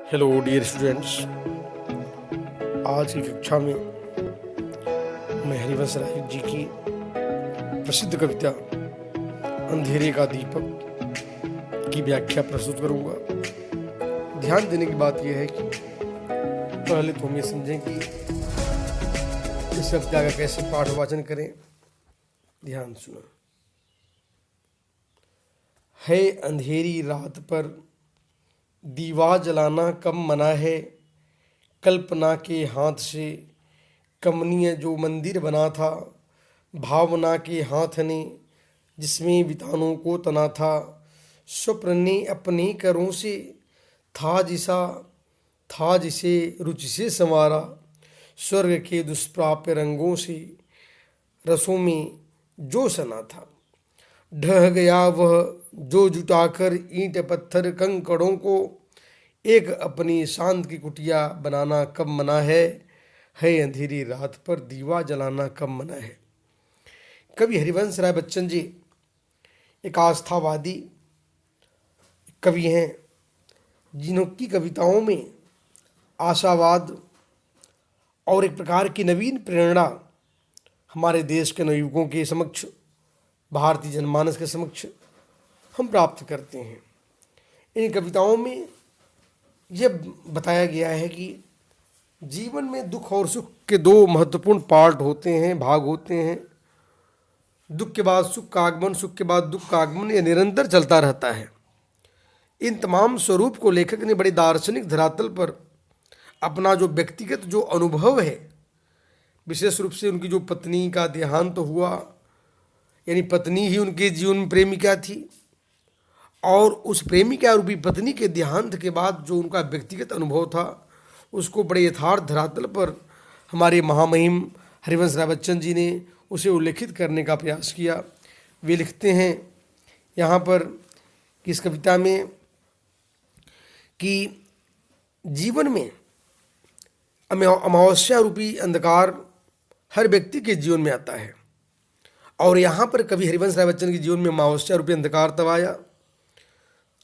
Hello dear students. आज की कक्षा में मैं हरिवंश राय जी की प्रसिद्ध कविता अंधेरे का दीपक की व्याख्या प्रस्तुत करूंगा। ध्यान देने की बात यह है कि पहले तो हम ये समझें कि इस कविता का कैसे पाठ वाचन करें। ध्यान सुनो। है अंधेरी रात पर दीवा जलाना कब मना है, कल्पना के हाथ से कमनीय जो मंदिर बना था, भावना के हाथ ने जिसमें वितानों को तना था, स्वप्न ने अपने करों से था जिसे रुचि से संवारा, स्वर्ग के दुष्प्राप्य रंगों से रसों में जो सना था। ढह गया वह जो जुटाकर ईंट पत्थर कंकड़ों को एक अपनी शांत की कुटिया बनाना कब मना है अंधेरी रात पर दीवा जलाना कब मना है। कवि हरिवंश राय बच्चन जी एक आस्थावादी कवि हैं, जिनकी कविताओं में आशावाद और एक प्रकार की नवीन प्रेरणा हमारे देश के नवयुवकों के समक्ष, भारतीय जनमानस के समक्ष हम प्राप्त करते हैं। इन कविताओं में यह बताया गया है कि जीवन में दुख और सुख के दो महत्वपूर्ण पार्ट होते हैं, भाग होते हैं। दुख के बाद सुख का आगमन, सुख के बाद दुख का आगमन, यह निरंतर चलता रहता है। इन तमाम स्वरूप को लेखक ने बड़े दार्शनिक धरातल पर अपना जो व्यक्तिगत जो अनुभव है, विशेष रूप से उनकी जो पत्नी का देहांत हुआ, यानी पत्नी ही उनके जीवन में प्रेमिका थी, और उस प्रेमिका रूपी पत्नी के देहांत के बाद जो उनका व्यक्तिगत अनुभव था, उसको बड़े यथार्थ धरातल पर हमारे महामहिम हरिवंश राय बच्चन जी ने उसे उल्लेखित करने का प्रयास किया। वे लिखते हैं यहाँ पर कि इस कविता में कि जीवन में अमावस्या रूपी अंधकार हर व्यक्ति के जीवन में आता है, और यहाँ पर कवि हरिवंश राय बच्चन के जीवन में अमावस्या रूपी अंधकार तब आया।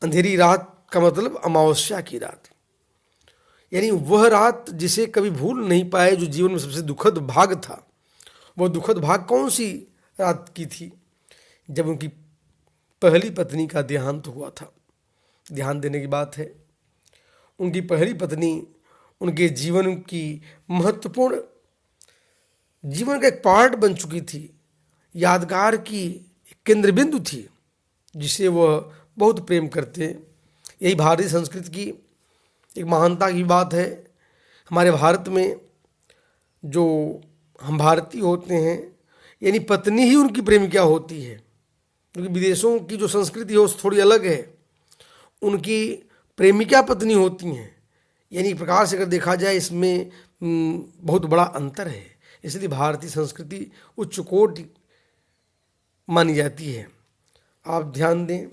अंधेरी रात का मतलब अमावस्या की रात, यानी वह रात जिसे कभी भूल नहीं पाए, जो जीवन में सबसे दुखद भाग था। वह दुखद भाग कौन सी रात की थी? जब उनकी पहली पत्नी का देहांत हुआ था। ध्यान देने की बात है, उनकी पहली पत्नी उनके जीवन की महत्वपूर्ण जीवन का एक पार्ट बन चुकी थी, यादगार की केंद्र बिंदु थी, जिसे वह बहुत प्रेम करते। यही भारतीय संस्कृति की एक महानता की बात है। हमारे भारत में जो हम भारतीय होते हैं, यानी पत्नी ही उनकी प्रेमिका होती है, क्योंकि विदेशों की जो संस्कृति है वो थोड़ी अलग है। उनकी प्रेमिका पत्नी होती हैं, यानी एक प्रकार से अगर देखा जाए इसमें बहुत बड़ा अंतर है। इसलिए भारतीय संस्कृति उच्च कोटि मानी जाती है। आप ध्यान दें,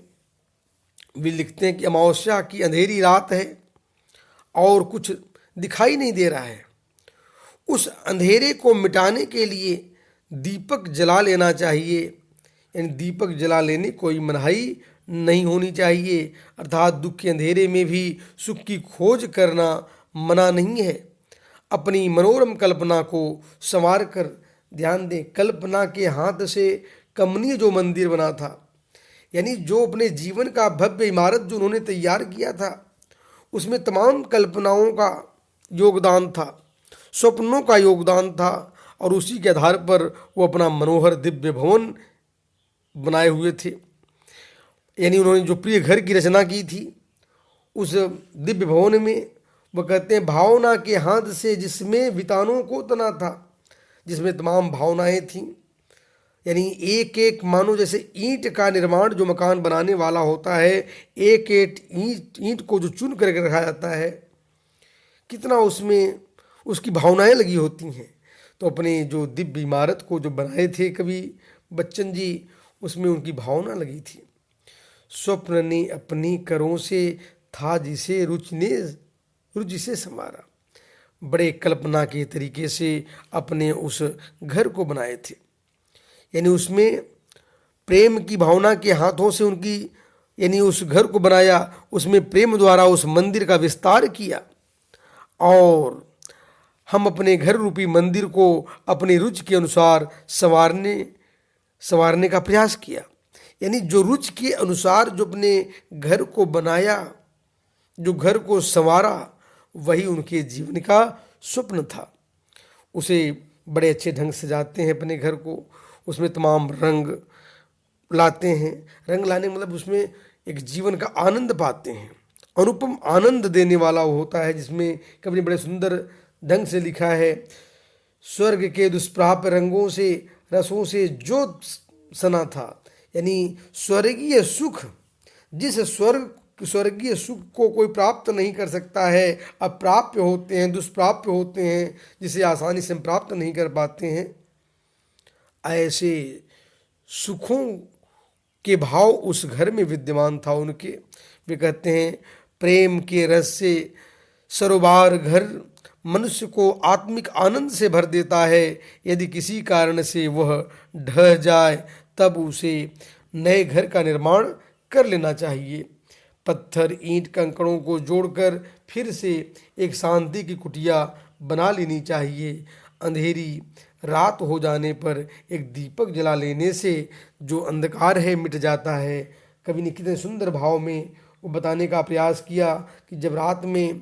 वे लिखते हैं कि अमावस्या की अंधेरी रात है और कुछ दिखाई नहीं दे रहा है। उस अंधेरे को मिटाने के लिए दीपक जला लेना चाहिए, यानी दीपक जला लेने कोई मनाही नहीं होनी चाहिए। अर्थात दुख के अंधेरे में भी सुख की खोज करना मना नहीं है। अपनी मनोरम कल्पना को संवार कर, ध्यान दें, कल्पना के हाथ से कमनीय जो मंदिर बना था, यानी जो अपने जीवन का भव्य इमारत जो उन्होंने तैयार किया था, उसमें तमाम कल्पनाओं का योगदान था, स्वप्नों का योगदान था, और उसी के आधार पर वो अपना मनोहर दिव्य भवन बनाए हुए थे। यानी उन्होंने जो प्रिय घर की रचना की थी, उस दिव्य भवन में वह कहते हैं भावना के हाथ से जिसमें वितानों को तना था, जिसमें तमाम भावनाएं थीं। यानी एक एक मानो जैसे ईंट का निर्माण जो मकान बनाने वाला होता है, एक एक ईंट को जो चुन करके रखा जाता है, कितना उसमें उसकी भावनाएं लगी होती हैं। तो अपने जो दिव्य इमारत को जो बनाए थे कवि बच्चन जी, उसमें उनकी भावना लगी थी। स्वप्न ने अपनी करों से था जिसे रुचि से संवारा। बड़े कल्पना के तरीके से अपने उस घर को बनाए थे, यानी उसमें प्रेम की भावना के हाथों से उनकी यानी उस घर को बनाया, उसमें प्रेम द्वारा उस मंदिर का विस्तार किया और हम अपने घर रूपी मंदिर को अपनी रुचि के अनुसार संवारने का प्रयास किया। यानी जो रुचि के अनुसार जो अपने घर को बनाया, जो घर को संवारा, वही उनके जीवन का स्वप्न था। उसे बड़े अच्छे ढंग से सजाते हैं अपने घर को, उसमें तमाम रंग लाते हैं। रंग लाने मतलब उसमें एक जीवन का आनंद पाते हैं, अनुपम आनंद देने वाला वो होता है, जिसमें कवि ने बड़े सुंदर ढंग से लिखा है, स्वर्ग के दुष्प्राप्य रंगों से रसों से जो सना था। यानी स्वर्गीय सुख, जिस स्वर्गीय सुख को कोई प्राप्त नहीं कर सकता है, अप्राप्य होते हैं, दुष्प्राप्य होते हैं, जिसे आसानी से हम प्राप्त नहीं कर पाते हैं, ऐसे सुखों के भाव उस घर में विद्यमान था उनके। वे कहते हैं, प्रेम के रस से सरोबार घर मनुष्य को आत्मिक आनंद से भर देता है। यदि किसी कारण से वह ढह जाए तब उसे नए घर का निर्माण कर लेना चाहिए। पत्थर ईंट कंकड़ों को जोड़कर फिर से एक शांति की कुटिया बना लेनी चाहिए। अंधेरी रात हो जाने पर एक दीपक जला लेने से जो अंधकार है मिट जाता है। कवि ने कितने सुंदर भाव में वो बताने का प्रयास किया कि जब रात में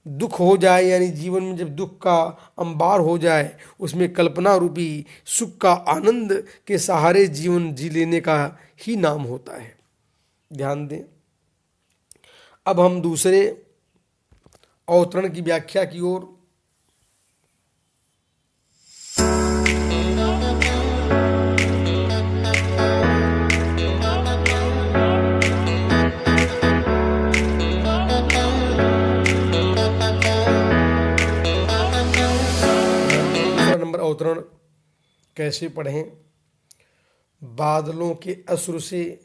दुख हो जाए, यानी जीवन में जब दुख का अंबार हो जाए, उसमें कल्पना रूपी सुख का आनंद के सहारे जीवन जी लेने का ही नाम होता है। ध्यान दें। अब हम दूसरे अवतरण की व्याख्या की ओर। नंबर अवतरण कैसे पढ़ें? बादलों के असुर से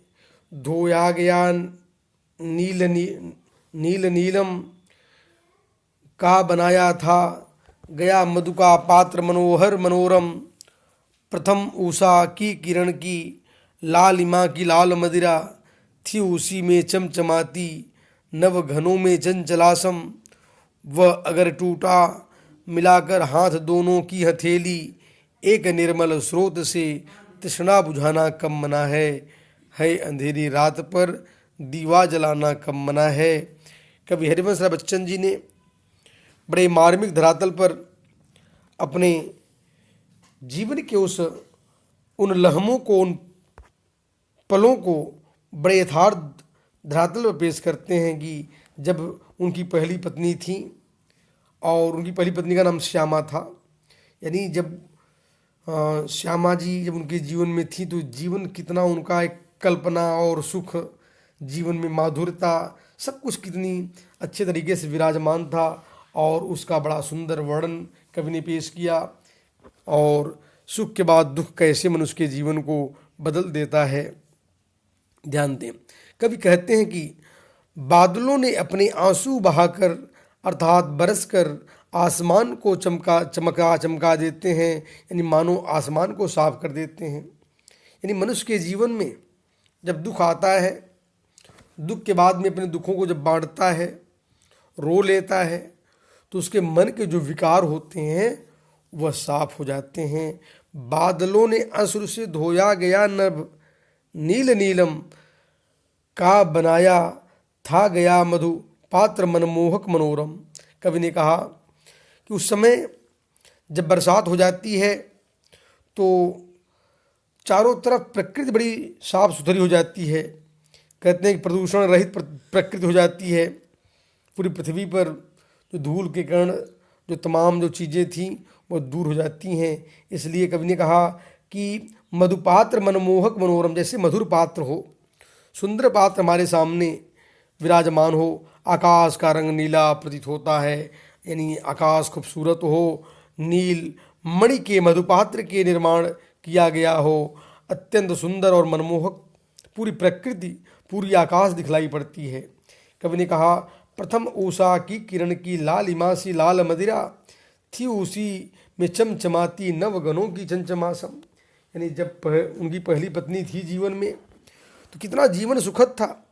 धोया गया नीलम का बनाया था गया मधु का पात्र मनोहर मनोरम। प्रथम उषा की किरण की लालिमा की लाल मदिरा थी उसी में चमचमाती, नव घनों में चंचलासम। वह अगर टूटा मिलाकर हाथ दोनों की हथेली, एक निर्मल स्रोत से तृष्णा बुझाना कम मना है अंधेरी रात पर दीवा जलाना कम मना है। कवि हरिवंश राय बच्चन जी ने बड़े मार्मिक धरातल पर अपने जीवन के उन लम्हों को, उन पलों को बड़े यथार्थ धरातल पर पेश करते हैं कि जब उनकी पहली पत्नी थी और उनकी पहली पत्नी का नाम श्यामा था। यानी जब श्यामा जी जब उनके जीवन में थी तो जीवन कितना उनका एक कल्पना और सुख, जीवन में माधुर्यता, सब कुछ कितनी अच्छे तरीके से विराजमान था और उसका बड़ा सुंदर वर्णन कवि ने पेश किया। और सुख के बाद दुख कैसे मनुष्य के जीवन को बदल देता है। ध्यान दें, कवि कहते हैं कि बादलों ने अपने आंसू बहाकर अर्थात बरसकर आसमान को चमका देते हैं, यानी मानो आसमान को साफ कर देते हैं। यानी मनुष्य के जीवन में जब दुख आता है, दुख के बाद में अपने दुखों को जब बांटता है, रो लेता है, तो उसके मन के जो विकार होते हैं वह साफ हो जाते हैं। बादलों ने अश्रु से धोया गया नभ नीलम का बनाया था गया मधु पात्र मनमोहक मनोरम। कवि ने कहा कि उस समय जब बरसात हो जाती है तो चारों तरफ प्रकृति बड़ी साफ सुथरी हो जाती है। कहते हैं कि प्रदूषण रहित प्रकृति हो जाती है। पूरी पृथ्वी पर जो धूल के कण, जो तमाम जो चीज़ें थीं वो दूर हो जाती हैं। इसलिए कवि ने कहा कि मधुपात्र मनमोहक मनोरम, जैसे मधुर पात्र हो, सुंदर पात्र हमारे सामने विराजमान हो। आकाश का रंग नीला प्रतीत होता है, यानी आकाश खूबसूरत हो, नील मणि के मधुपात्र के निर्माण किया गया हो, अत्यंत सुंदर और मनमोहक पूरी प्रकृति, पूरी आकाश दिखलाई पड़ती है। कवि ने कहा प्रथम उषा की किरण की लालिमा सी लाल मदिरा थी उसी में चमचमाती नवगनों की चंचमासम। यानी जब उनकी पहली पत्नी थी जीवन में तो कितना जीवन सुखद था,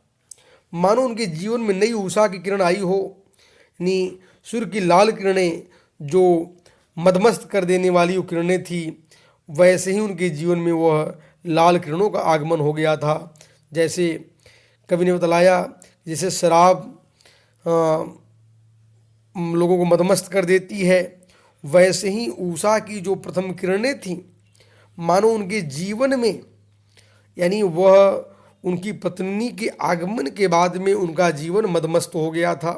मानो उनके जीवन में नई उषा की किरण आई हो, यानी सूर्य की लाल किरणें जो मदमस्त कर देने वाली वो किरणें थी, वैसे ही उनके जीवन में वह लाल किरणों का आगमन हो गया था। जैसे कवि ने बतलाया, जैसे शराब लोगों को मदमस्त कर देती है, वैसे ही उषा की जो प्रथम किरणें थीं, मानो उनके जीवन में, यानी वह उनकी पत्नी के आगमन के बाद में उनका जीवन मदमस्त हो गया था,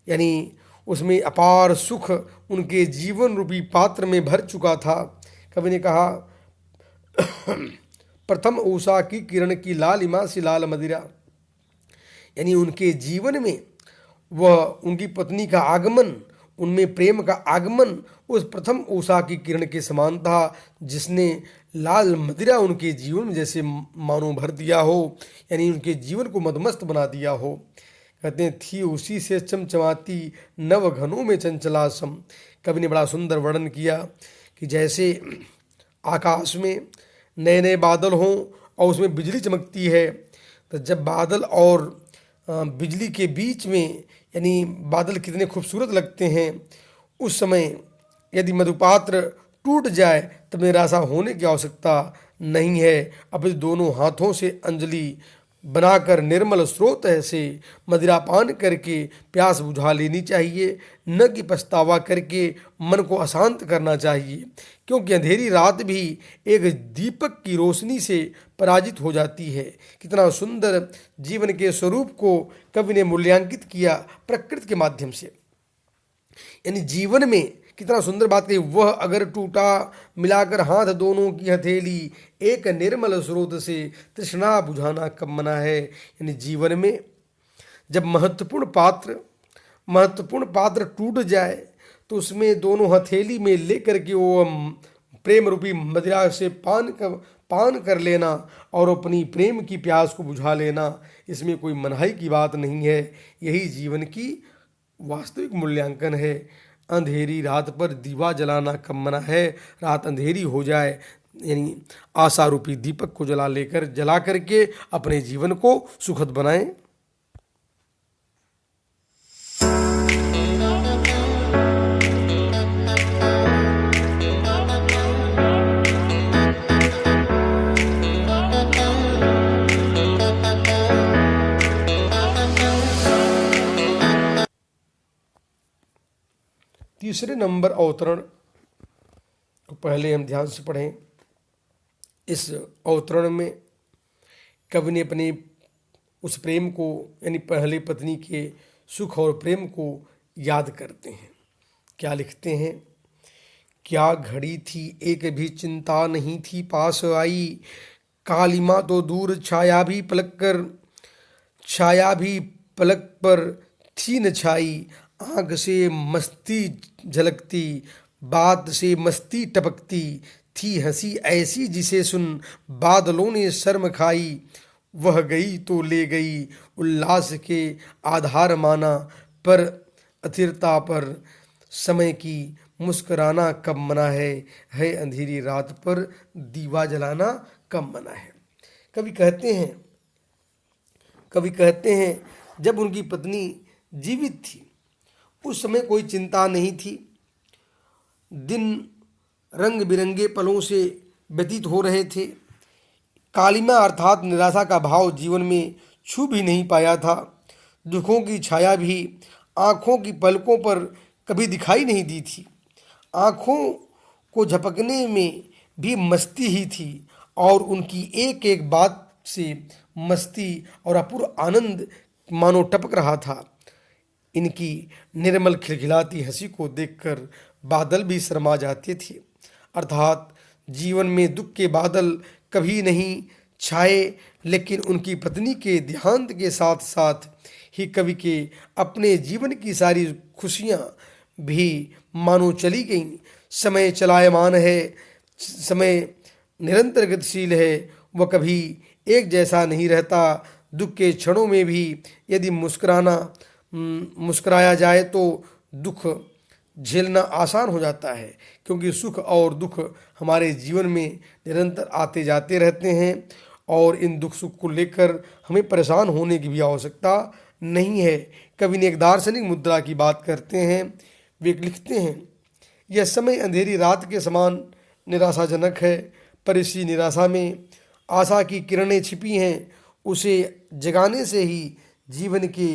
यानी उसमें अपार सुख उनके जीवन रूपी पात्र में भर चुका था। कवि ने कहा, प्रथम उषा की किरण की लालिमा सी लाल मदिरा, यानी उनके जीवन में वह उनकी पत्नी का आगमन, उनमें प्रेम का आगमन उस प्रथम उषा की किरण के समान था, जिसने लाल मदिरा उनके जीवन में जैसे मानो भर दिया हो, यानी उनके जीवन को मदमस्त बना दिया हो। कहते हैं, थी उसी से चमचमाती नव घनों में चंचलासम। कवि ने बड़ा सुंदर वर्णन किया कि जैसे आकाश में नए नए बादल हों और उसमें बिजली चमकती है, तो जब बादल और बिजली के बीच में, यानी बादल कितने खूबसूरत लगते हैं, उस समय यदि मधुपात्र टूट जाए तब निराशा होने की आवश्यकता नहीं है। अब इस दोनों हाथों से अंजलि बनाकर निर्मल स्रोत से मदिरा पान करके प्यास बुझा लेनी चाहिए, न कि पछतावा करके मन को अशांत करना चाहिए, क्योंकि अंधेरी रात भी एक दीपक की रोशनी से पराजित हो जाती है। कितना सुंदर जीवन के स्वरूप को कवि ने मूल्यांकित किया प्रकृति के माध्यम से, यानी जीवन में कितना सुंदर बात कही, वह अगर टूटा मिलाकर हाथ दोनों की हथेली, एक निर्मल स्रोत से तृष्णा बुझाना कब मना है। यानी जीवन में जब महत्वपूर्ण पात्र टूट जाए तो उसमें दोनों हथेली में लेकर के वो प्रेम रूपी मदिरा से पान कर लेना और अपनी प्रेम की प्यास को बुझा लेना, इसमें कोई मनाही की बात नहीं है। यही जीवन की वास्तविक मूल्यांकन है। अंधेरी रात पर दीवा जलाना कब मना है। रात अंधेरी हो जाए, यानी आशा रूपी दीपक को जला करके अपने जीवन को सुखद बनाएं। तीसरे नंबर अवतरण को पहले हम ध्यान से पढ़ें। इस अवतरण में कवि ने अपने उस प्रेम को, यानी पहली पत्नी के सुख और प्रेम को याद करते हैं। क्या लिखते हैं, क्या घड़ी थी एक भी चिंता नहीं थी पास आई, कालिमा तो दूर छाया भी पलक पर थी न छाई, आँख से मस्ती झलकती बात से मस्ती टपकती, थी हंसी ऐसी जिसे सुन बादलों ने शर्म खाई, वह गई तो ले गई उल्लास के आधार माना, पर अस्थिरता पर समय की मुस्कुराना कब मना है अंधेरी रात पर दीवा जलाना कब मना है। कवि कहते हैं जब उनकी पत्नी जीवित थी उस समय कोई चिंता नहीं थी, दिन रंग बिरंगे पलों से व्यतीत हो रहे थे, कालिमा अर्थात निराशा का भाव जीवन में छू भी नहीं पाया था, दुखों की छाया भी आँखों की पलकों पर कभी दिखाई नहीं दी थी, आँखों को झपकने में भी मस्ती ही थी और उनकी एक एक बात से मस्ती और अपूर्व आनंद मानो टपक रहा था। इनकी निर्मल खिलखिलाती हंसी को देखकर बादल भी शर्मा जाते थे, अर्थात जीवन में दुख के बादल कभी नहीं छाए, लेकिन उनकी पत्नी के देहांत के साथ साथ ही कवि के अपने जीवन की सारी खुशियाँ भी मानो चली गईं। समय चलायमान है, समय निरंतर गतिशील है, वह कभी एक जैसा नहीं रहता। दुख के क्षणों में भी यदि मुस्कुराया जाए तो दुख झेलना आसान हो जाता है, क्योंकि सुख और दुख हमारे जीवन में निरंतर आते जाते रहते हैं और इन दुख सुख को लेकर हमें परेशान होने की भी आवश्यकता नहीं है। कवि ने एक दार्शनिक मुद्रा की बात करते हैं। वे लिखते हैं, यह समय अंधेरी रात के समान निराशाजनक है, पर इसी निराशा में आशा की किरणें छिपी हैं। उसे जगाने से ही जीवन के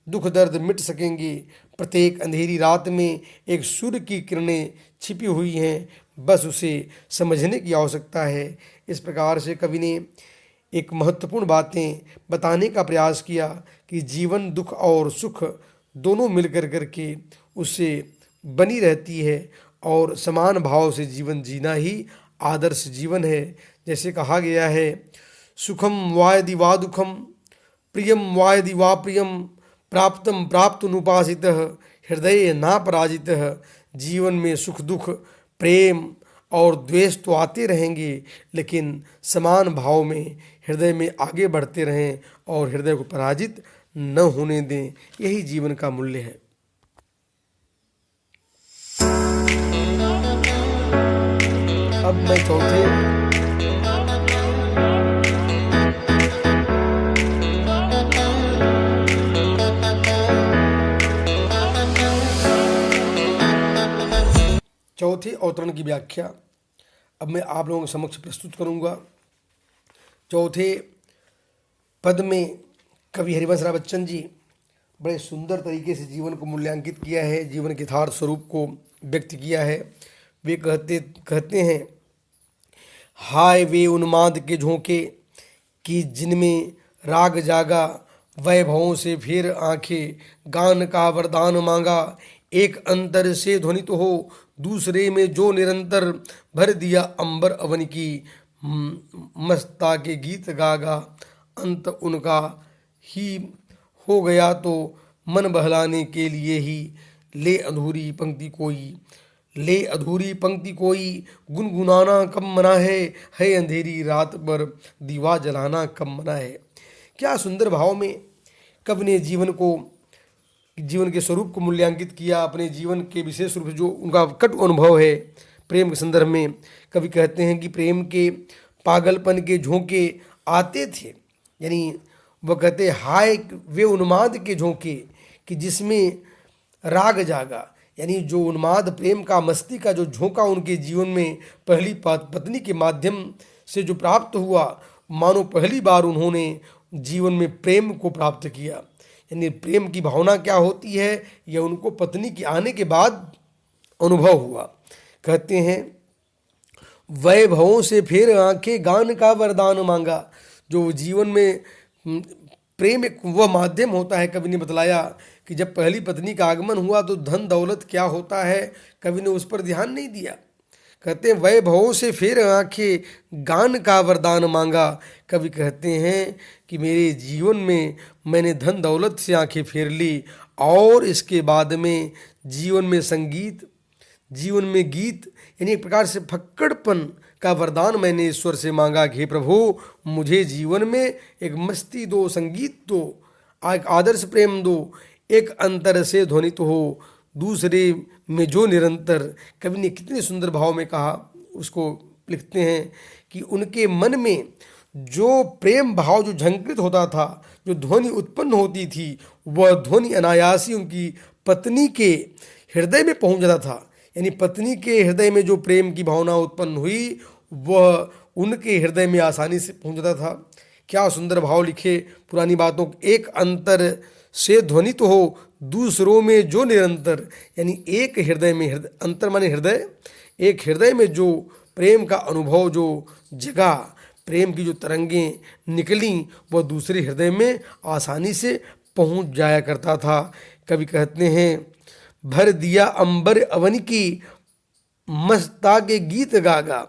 दुख दर्द मिट सकेंगे। प्रत्येक अंधेरी रात में एक सूर्य की किरणें छिपी हुई हैं, बस उसे समझने की आवश्यकता है। इस प्रकार से कवि ने एक महत्वपूर्ण बातें बताने का प्रयास किया कि जीवन दुख और सुख दोनों मिलकर करके उससे बनी रहती है और समान भाव से जीवन जीना ही आदर्श जीवन है। जैसे कहा गया है, सुखम वायदि वा दुखम, प्रियम वायदि वा प्रियम, प्राप्तम प्राप्तनुपासितः, हृदय ना पराजितः। जीवन में सुख दुख प्रेम और द्वेष तो आते रहेंगे, लेकिन समान भाव में हृदय में आगे बढ़ते रहें और हृदय को पराजित न होने दें। यही जीवन का मूल्य है। अब मैं चौथे अवतरण की व्याख्या अब मैं आप लोगों के समक्ष प्रस्तुत करूंगा। चौथे पद में कवि हरिवंश राय बच्चन जी बड़े सुंदर तरीके से जीवन को मूल्यांकित किया है, जीवन के यथार्थ स्वरूप को व्यक्त किया है। वे कहते हैं, हाय वे उन्माद के झोंके कि जिनमें राग जागा, वैभवों से फिर आंखें गान का वरदान मांगा। एक अंतर से ध्वनित हो दूसरे में जो निरंतर, भर दिया अंबर अवन की मस्ता के गीत गागा। अंत उनका ही हो गया तो मन बहलाने के लिए ही ले अधूरी पंक्ति कोई, ले अधूरी पंक्ति कोई, गुनगुनाना कब मना है अंधेरी रात पर दीवा जलाना कब मना है। क्या सुंदर भाव में कवि ने जीवन के स्वरूप को मूल्यांकित किया। अपने जीवन के विशेष रूप से जो उनका कटु अनुभव है प्रेम के संदर्भ में, कवि कहते हैं कि प्रेम के पागलपन के झोंके आते थे, यानी वह कहते हाय वे उन्माद के झोंके कि जिसमें राग जागा, यानी जो उन्माद प्रेम का मस्ती का जो झोंका उनके जीवन में पहली पत्नी के माध्यम से जो प्राप्त हुआ, मानो पहली बार उन्होंने जीवन में प्रेम को प्राप्त किया। यानी प्रेम की भावना क्या होती है, यह उनको पत्नी के आने के बाद अनुभव हुआ। कहते हैं, वैभवों से फिर आंखें गान का वरदान मांगा। जो जीवन में प्रेम एक वह माध्यम होता है, कवि ने बतलाया कि जब पहली पत्नी का आगमन हुआ तो धन दौलत क्या होता है, कवि ने उस पर ध्यान नहीं दिया। कहते हैं, वैभवों से फिर आंखें गान का वरदान मांगा। कवि कहते हैं कि मेरे जीवन में मैंने धन दौलत से आंखें फेर ली और इसके बाद में जीवन में संगीत, जीवन में गीत, यानी एक प्रकार से फक्कड़पन का वरदान मैंने ईश्वर से मांगा कि हे प्रभु मुझे जीवन में एक मस्ती दो, संगीत दो, एक आदर्श प्रेम दो, एक अंतर से ध्वनित हो दूसरे में जो निरंतर। कवि ने कितने सुंदर भाव में कहा, उसको लिखते हैं कि उनके मन में जो प्रेम भाव जो झंकृत होता था, जो ध्वनि उत्पन्न होती थी, वह ध्वनि अनायासी उनकी पत्नी के हृदय में पहुंच जाता था। यानी पत्नी के हृदय में जो प्रेम की भावना उत्पन्न हुई वह उनके हृदय में आसानी से पहुंच जाता था। क्या सुंदर भाव लिखे पुरानी बातों, एक अंतर से ध्वनित हो दूसरों में जो निरंतर, यानी एक हृदय में, अंतर माने हृदय, एक हृदय में जो प्रेम का अनुभव जो जगा, प्रेम की जो तरंगें निकली, वह दूसरे हृदय में आसानी से पहुंच जाया करता था। कवि कहते हैं, भर दिया अंबर अवन की मस्ता के गीत गागा।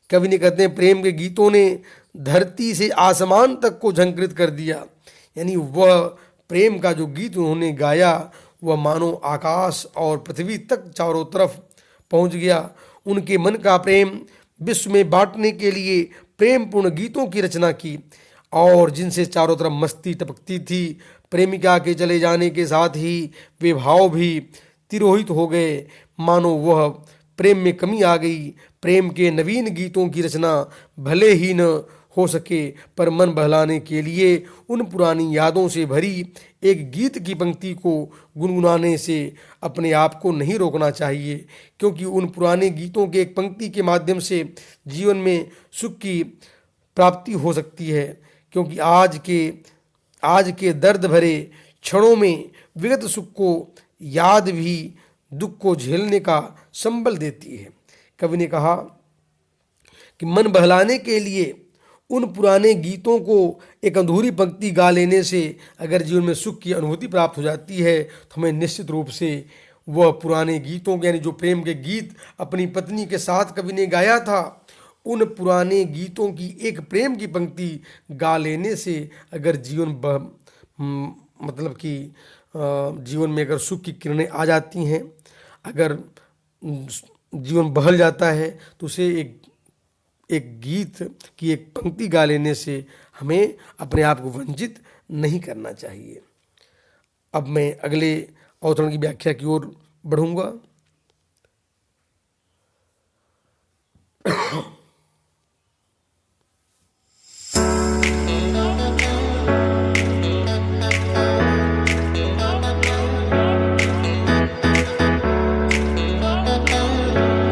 कवि ने कहते हैं प्रेम के गीतों ने धरती से आसमान तक को झंकृत कर दिया। यानी वह प्रेम का जो गीत उन्होंने गाया वह मानो आकाश और पृथ्वी तक चारों तरफ पहुंच गया। उनके मन का प्रेम विश्व में बांटने के लिए प्रेम पूर्ण गीतों की रचना की और जिनसे चारों तरफ मस्ती टपकती थी। प्रेमिका के चले जाने के साथ ही वे भाव भी तिरोहित हो गए, मानो वह प्रेम में कमी आ गई। प्रेम के नवीन गीतों की रचना भले ही न हो सके, पर मन बहलाने के लिए उन पुरानी यादों से भरी एक गीत की पंक्ति को गुनगुनाने से अपने आप को नहीं रोकना चाहिए, क्योंकि उन पुराने गीतों के एक पंक्ति के माध्यम से जीवन में सुख की प्राप्ति हो सकती है। क्योंकि आज के दर्द भरे क्षणों में विगत सुख को याद भी दुख को झेलने का संबल देती है। कवि ने कहा कि मन बहलाने के लिए उन पुराने गीतों को एक अधूरी पंक्ति गा लेने से अगर जीवन में सुख की अनुभूति प्राप्त हो जाती है, तो हमें निश्चित रूप से वह पुराने गीतों के, यानी जो प्रेम के गीत अपनी पत्नी के साथ कवि ने गाया था, उन पुराने गीतों की एक प्रेम की पंक्ति गा लेने से अगर मतलब कि जीवन में अगर सुख की किरणें आ जाती हैं, अगर जीवन बहल जाता है, तो उसे एक गीत की एक पंक्ति गा लेने से हमें अपने आप को वंचित नहीं करना चाहिए। अब मैं अगले अवतरण की व्याख्या की ओर बढ़ूंगा।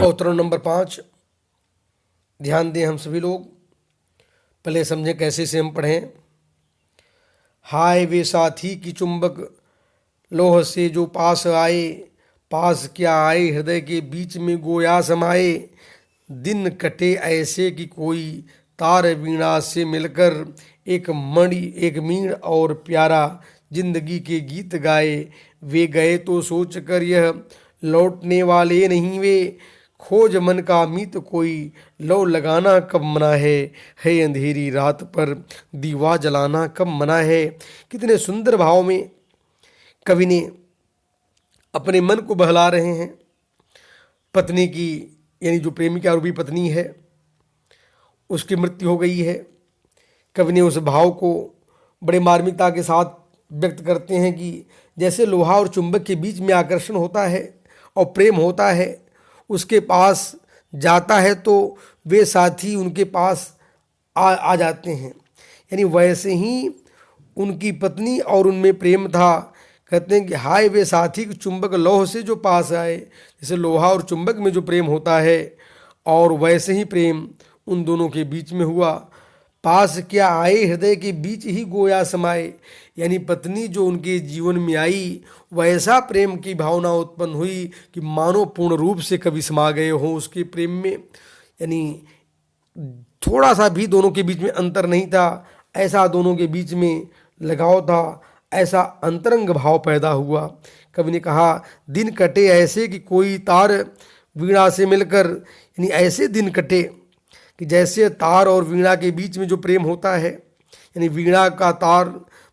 अवतरण नंबर 5, ध्यान दें हम सभी लोग, पहले समझें कैसे से हम पढ़ें। हाय वे साथी की चुंबक लोह से जो पास आए, पास क्या आए हृदय के बीच में गोया समाए। दिन कटे ऐसे कि कोई तार वीणा से मिलकर एक मीण और प्यारा जिंदगी के गीत गाए। वे गए तो सोच कर यह लौटने वाले नहीं वे, खोज मन का मीत कोई लो लगाना कब मना है अंधेरी रात पर दीवा जलाना कब मना है। कितने सुंदर भाव में कवि ने अपने मन को बहला रहे हैं। पत्नी की, यानी जो प्रेमिका रूपी पत्नी है, उसकी मृत्यु हो गई है। कवि ने उस भाव को बड़े मार्मिकता के साथ व्यक्त करते हैं कि जैसे लोहा और चुंबक के बीच में आकर्षण होता है और प्रेम होता है, उसके पास जाता है तो वे साथी उनके पास आ जाते हैं। यानी वैसे ही उनकी पत्नी और उनमें प्रेम था। कहते हैं कि हाय वे साथी की चुंबक लौह से जो पास आए, जैसे लोहा और चुंबक में जो प्रेम होता है, और वैसे ही प्रेम उन दोनों के बीच में हुआ। पास क्या आए हृदय के बीच ही गोया समाए, यानी पत्नी जो उनके जीवन में आई, वैसा प्रेम की भावना उत्पन्न हुई कि मानो पूर्ण रूप से कभी समा गए हों उसके प्रेम में। यानी थोड़ा सा भी दोनों के बीच में अंतर नहीं था, ऐसा दोनों के बीच में लगाव था, ऐसा अंतरंग भाव पैदा हुआ। कवि ने कहा दिन कटे ऐसे कि कोई तार वीणा से मिलकर, यानी ऐसे दिन कटे कि जैसे तार और वीणा के बीच में जो प्रेम होता है, यानी वीणा का तार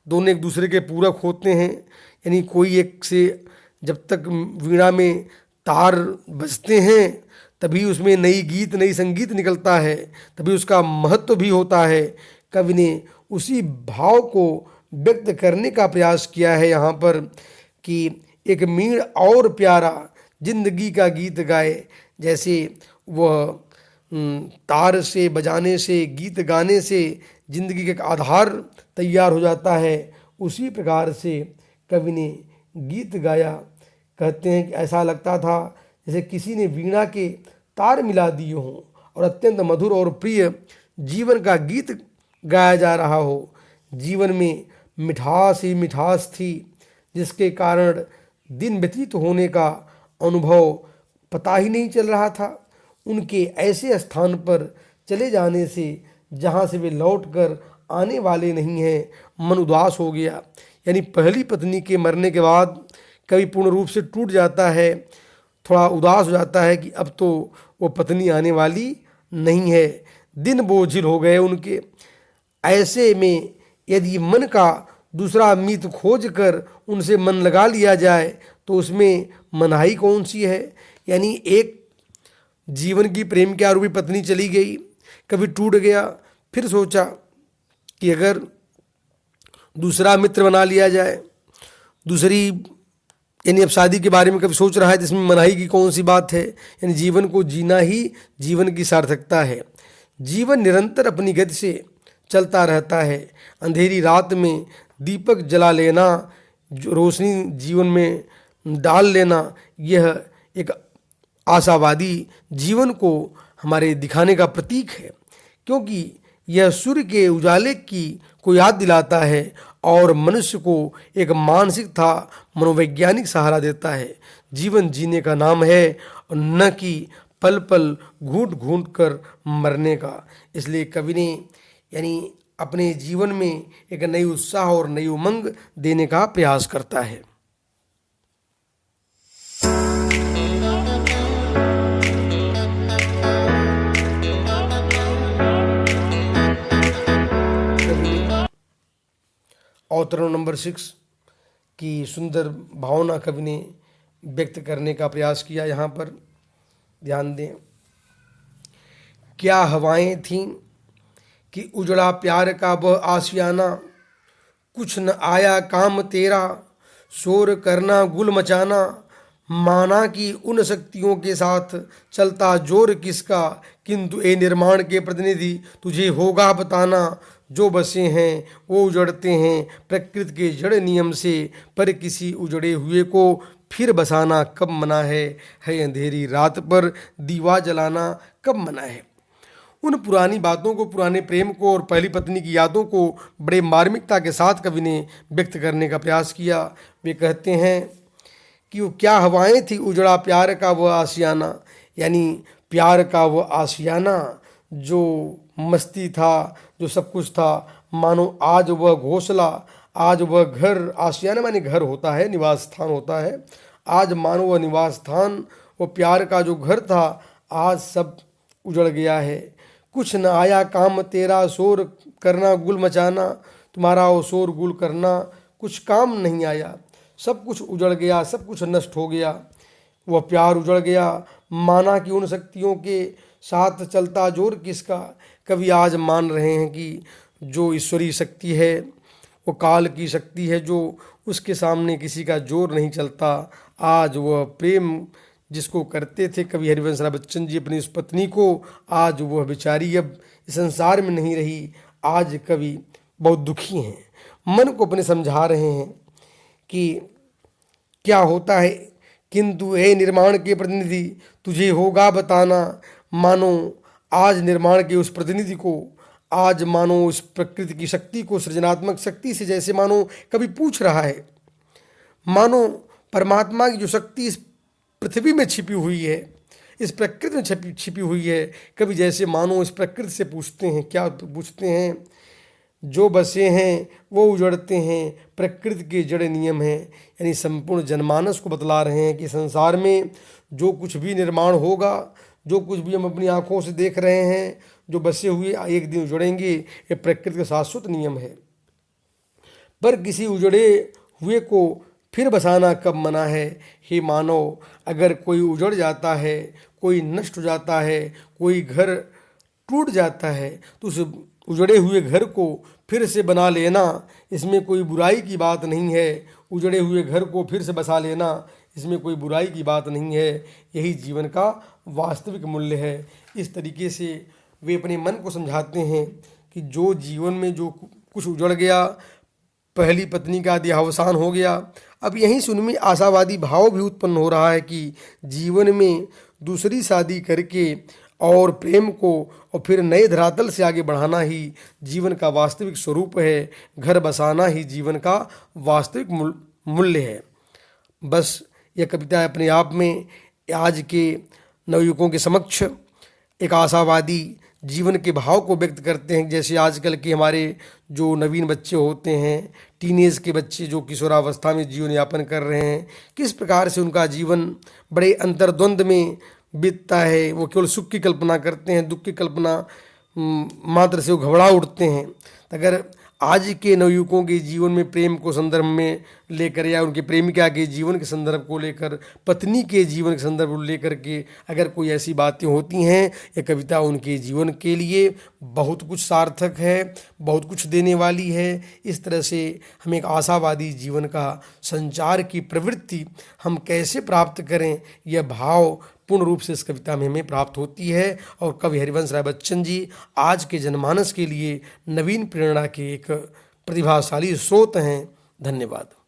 दोनों एक दूसरे के पूरक होते हैं। यानी कोई एक से जब तक वीणा में तार बजते हैं तभी उसमें नई संगीत निकलता है, तभी उसका महत्व भी होता है। कवि ने उसी भाव को व्यक्त करने का प्रयास किया है यहाँ पर कि एक मीण और प्यारा जिंदगी का गीत गाए। जैसे वह तार से बजाने से, गीत गाने से जिंदगी का आधार तैयार हो जाता है, उसी प्रकार से कवि ने गीत गाया। कहते हैं कि ऐसा लगता था जैसे किसी ने वीणा के तार मिला दिए हों और अत्यंत मधुर और प्रिय जीवन का गीत गाया जा रहा हो। जीवन में मिठास ही मिठास थी, जिसके कारण दिन व्यतीत होने का अनुभव पता ही नहीं चल रहा था। उनके ऐसे स्थान पर चले जाने से जहाँ से वे लौट कर आने वाले नहीं हैं, मन उदास हो गया। यानी पहली पत्नी के मरने के बाद कभी पूर्ण रूप से टूट जाता है, थोड़ा उदास हो जाता है कि अब तो वो पत्नी आने वाली नहीं है, दिन बोझिल हो गए उनके। ऐसे में यदि मन का दूसरा मीत खोज कर उनसे मन लगा लिया जाए तो उसमें मनाही कौन सी है। यानी एक जीवन की प्रेम के आरूपी पत्नी चली गई, कभी टूट गया, फिर सोचा कि अगर दूसरा मित्र बना लिया जाए, दूसरी, यानी अब शादी के बारे में कभी सोच रहा है, जिसमें मनाही की कौन सी बात है। यानी जीवन को जीना ही जीवन की सार्थकता है। जीवन निरंतर अपनी गति से चलता रहता है। अंधेरी रात में दीपक जला लेना, रोशनी जीवन में डाल लेना, यह एक आशावादी जीवन को हमारे दिखाने का प्रतीक है, क्योंकि यह सूर्य के उजाले को याद दिलाता है और मनुष्य को एक मानसिक तथा मनोवैज्ञानिक सहारा देता है। जीवन जीने का नाम है और न कि पल पल घूंट घूंट कर मरने का। इसलिए कवि ने यानी अपने जीवन में एक नई उत्साह और नई उमंग देने का प्रयास करता है। अवतरण नंबर 6 की सुंदर भावना कवि ने व्यक्त करने का प्रयास किया। यहाँ पर ध्यान दें, क्या हवाएं थीं कि उजड़ा प्यार का वह आशियाना, कुछ न आया काम तेरा शोर करना गुल मचाना, माना कि उन शक्तियों के साथ चलता जोर किसका, किंतु ए निर्माण के प्रतिनिधि तुझे होगा बताना, जो बसे हैं वो उजड़ते हैं प्रकृति के जड़ नियम से, पर किसी उजड़े हुए को फिर बसाना कब मना है अंधेरी रात पर दीवा जलाना कब मना है। उन पुरानी बातों को, पुराने प्रेम को और पहली पत्नी की यादों को बड़े मार्मिकता के साथ कवि ने व्यक्त करने का प्रयास किया। वे कहते हैं कि वो क्या हवाएं थी उजड़ा प्यार का वह आशियाना, यानी प्यार का वह आशियाना जो मस्ती था, जो सब कुछ था, मानो आज वह घोंसला, आज वह घर, आशियाना माने घर होता है, निवास स्थान होता है, आज मानो वह निवास स्थान, वो प्यार का जो घर था, आज सब उजड़ गया है। कुछ न आया काम तेरा शोर करना गुल मचाना, तुम्हारा वो शोर गुल करना कुछ काम नहीं आया, सब कुछ उजड़ गया, सब कुछ नष्ट हो गया, वह प्यार उजड़ गया। माना कि उन शक्तियों के साथ चलता जोर किसका, कवि आज मान रहे हैं कि जो ईश्वरीय शक्ति है, वो काल की शक्ति है, जो उसके सामने किसी का जोर नहीं चलता। आज वह प्रेम जिसको करते थे कवि हरिवंश राय बच्चन जी अपनी उस पत्नी को, आज वह बेचारी अब इस संसार में नहीं रही। आज कवि बहुत दुखी हैं, मन को अपने समझा रहे हैं कि क्या होता है, किंतु हे निर्माण के प्रतिनिधि तुझे होगा बताना, मानो आज निर्माण के उस प्रतिनिधि को, आज मानो उस प्रकृति की शक्ति को, सृजनात्मक शक्ति से जैसे मानो कभी पूछ रहा है, मानो परमात्मा की जो शक्ति इस पृथ्वी में छिपी हुई है, इस प्रकृति में छिपी हुई है, कभी जैसे मानो इस प्रकृति से पूछते हैं। क्या पूछते हैं? जो बसे हैं वो उजड़ते हैं, प्रकृति के जड़ नियम हैं। यानी संपूर्ण जनमानस को बतला रहे हैं कि संसार में जो कुछ भी निर्माण होगा, जो कुछ भी हम अपनी आंखों से देख रहे हैं, जो बसे हुए एक दिन उजड़ेंगे, ये प्रकृति का शाश्वत नियम है। पर किसी उजड़े हुए को फिर बसाना कब मना है। हे मानव, अगर कोई उजड़ जाता है, कोई नष्ट हो जाता है, कोई घर टूट जाता है, तो उस उजड़े हुए घर को फिर से बना लेना, इसमें कोई बुराई की बात नहीं है। उजड़े हुए घर को फिर से बसा लेना, इसमें कोई बुराई की बात नहीं है। यही जीवन का वास्तविक मूल्य है। इस तरीके से वे अपने मन को समझाते हैं कि जो जीवन में जो कुछ उजड़ गया, पहली पत्नी का देहावसान हो गया, अब यहीं से उनमें आशावादी भाव भी उत्पन्न हो रहा है कि जीवन में दूसरी शादी करके और प्रेम को और फिर नए धरातल से आगे बढ़ाना ही जीवन का वास्तविक स्वरूप है। घर बसाना ही जीवन का वास्तविक मूल्य है। बस यह कविता अपने आप में आज के नवयुवकों के समक्ष एक आशावादी जीवन के भाव को व्यक्त करते हैं। जैसे आजकल के हमारे जो नवीन बच्चे होते हैं, टीनेज के बच्चे जो किशोरावस्था में जीवन यापन कर रहे हैं, किस प्रकार से उनका जीवन बड़े अंतर्द्वंद में बीतता है। वो केवल सुख की कल्पना करते हैं, दुख की कल्पना मात्र से वो घबरा उठते हैं। अगर आज के नवयुवकों के जीवन में प्रेम को संदर्भ में लेकर, या उनके प्रेमिका के जीवन के संदर्भ को लेकर, पत्नी के जीवन के संदर्भ को लेकर के अगर कोई ऐसी बातें होती हैं, ये कविता उनके जीवन के लिए बहुत कुछ सार्थक है, बहुत कुछ देने वाली है। इस तरह से हम एक आशावादी जीवन का संचार की प्रवृत्ति हम कैसे प्राप्त करें, यह भाव पूर्ण रूप से इस कविता में हमें प्राप्त होती है। और कवि हरिवंश राय बच्चन जी आज के जनमानस के लिए नवीन प्रेरणा के एक प्रतिभाशाली स्रोत हैं। धन्यवाद।